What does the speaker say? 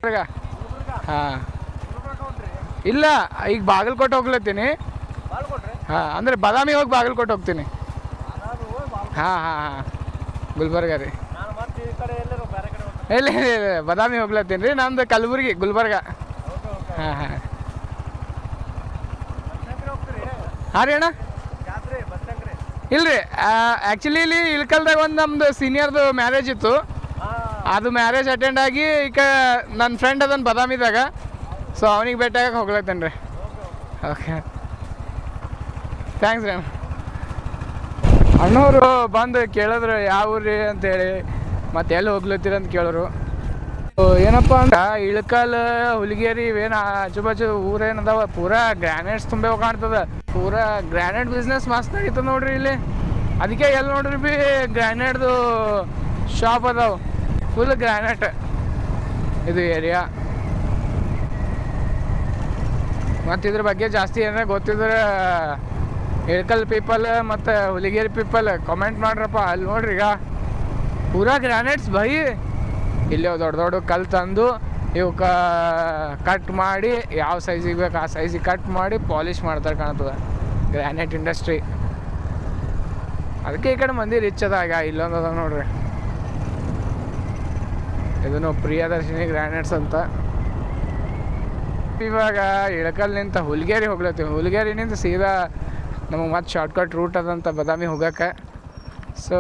ಹಾಂ ಇಲ್ಲ, ಈಗ ಬಾಗಲಕೋಟೆ ಹೋಗ್ಲತ್ತೀನಿ. ಹಾಂ, ಅಂದರೆ ಬಾದಾಮಿ ಹೋಗಿ ಬಾಗಲಕೋಟೆ ಹೋಗ್ತೀನಿ. ಹಾಂ ಹಾಂ ಹಾಂ ಗುಲ್ಬರ್ಗ ರೀ. ಇಲ್ಲ ಇಲ್ಲ ಇಲ್ಲ, ಬಾದಾಮಿ ಹೋಗ್ಲತ್ತೀನಿ ರೀ. ನಮ್ದು ಕಲಬುರ್ಗಿ ಗುಲ್ಬರ್ಗ. ಹಾಂ ಹಾಂ ಹಾಂ ರೀ ಅಣ್ಣ. ಇಲ್ರಿ, ಆ್ಯಕ್ಚುಲಿ ಇಲ್ಲಿ ಇಳ್ಕಲ್ದಾಗ ಒಂದು ನಮ್ಮದು ಸೀನಿಯರ್ದು ಮ್ಯಾರೇಜ್ ಇತ್ತು. ಅದು ಮ್ಯಾರೇಜ್ ಅಟೆಂಡ್ ಆಗಿ ಈಗ ನನ್ನ ಫ್ರೆಂಡ್ ಅದನ್ನು ಬಾದಾಮಿದಾಗ, ಸೊ ಅವ್ನಿಗೆ ಭೇಟಿಯಾಗಕ್ಕೆ ಹೋಗ್ಲತ್ತೇನೆ ರೀ. ಓಕೆ, ಥ್ಯಾಂಕ್ಸ್ ರೀ ಅಣ್ಣ. ಅಣ್ಣವರು ಬಂದು ಕೇಳಿದ್ರು ಯಾವ ಊರಿ ಅಂತೇಳಿ, ಮತ್ತೆ ಎಲ್ಲಿ ಹೋಗ್ಲತ್ತೀರ ಅಂತ ಕೇಳೋರು. ಏನಪ್ಪ ಅಂದ್ರೆ ಇಳಕಲ್, ಹುಲಿಗೇರಿ ಇವೇನು ಆಜು ಬಾಜು ಊರೇನದಾವ, ಪೂರಾ ಗ್ರ್ಯಾನೈಟ್ಸ್ ತುಂಬ ಕಾಣ್ತದೆ. ಪೂರಾ ಗ್ರ್ಯಾನೈಟ್ ಬಿಸ್ನೆಸ್ ಮಸ್ತ್ ನಡೀತದೆ ನೋಡ್ರಿ ಇಲ್ಲಿ. ಅದಕ್ಕೆ ಎಲ್ಲಿ ನೋಡ್ರಿ ಭೀ ಗ್ರ್ಯಾನೈಟ್ದು ಶಾಪ್ ಅದಾವ, ಫುಲ್ ಗ್ರ್ಯಾನೈಟ್ ಇದು ಏರಿಯಾ. ಮತ್ತು ಇದ್ರ ಬಗ್ಗೆ ಜಾಸ್ತಿ ಏನಾರ ಗೊತ್ತಿದ್ರೆ ಇಳಕಲ್ ಪೀಪಲ್ ಮತ್ತು ಹುಲಿಗೇರಿ ಪೀಪಲ್ ಕಾಮೆಂಟ್ ಮಾಡ್ರಪ್ಪ. ಅಲ್ಲಿ ನೋಡ್ರಿ ಈಗ ಪೂರಾ ಗ್ರ್ಯಾನೈಟ್ಸ್ ಬೈ. ಇಲ್ಲೇ ದೊಡ್ಡ ದೊಡ್ಡ ಕಲ್ಲು ತಂದು ಇವಕ್ಕೆ ಕಟ್ ಮಾಡಿ ಯಾವ ಸೈಜಿಗೆ ಬೇಕು ಆ ಸೈಜಿಗೆ ಕಟ್ ಮಾಡಿ ಪಾಲಿಷ್ ಮಾಡ್ತಾರೆ ಕಾಣ್ತದೆ ಗ್ರ್ಯಾನೈಟ್ ಇಂಡಸ್ಟ್ರಿ. ಅದಕ್ಕೆ ಈ ಕಡೆ ಮಂದಿ ರಿಚ್ ಅದ. ಈಗ ಇಲ್ಲೊಂದು ಅದ ನೋಡ್ರಿ, ಇದನ್ನು ಪ್ರಿಯದರ್ಶಿನಿ ಗ್ರ್ಯಾನೈಟ್ಸ್ ಅಂತ. ಇವಾಗ ಇಳಕಲ್ನಿಂದ ಹುಲಿಗೇರಿ ಹೋಗ್ಲತ್ತೀವಿ. ಹುಲಿಗೇರಿನಿಂದ ಸೀದಾ ನಮಗೆ ಮತ್ತೆ ಶಾರ್ಟ್ಕಟ್ ರೂಟ್ ಅದಂತ ಬಾದಾಮಿ ಹೋಗೋಕ್ಕೆ. ಸೊ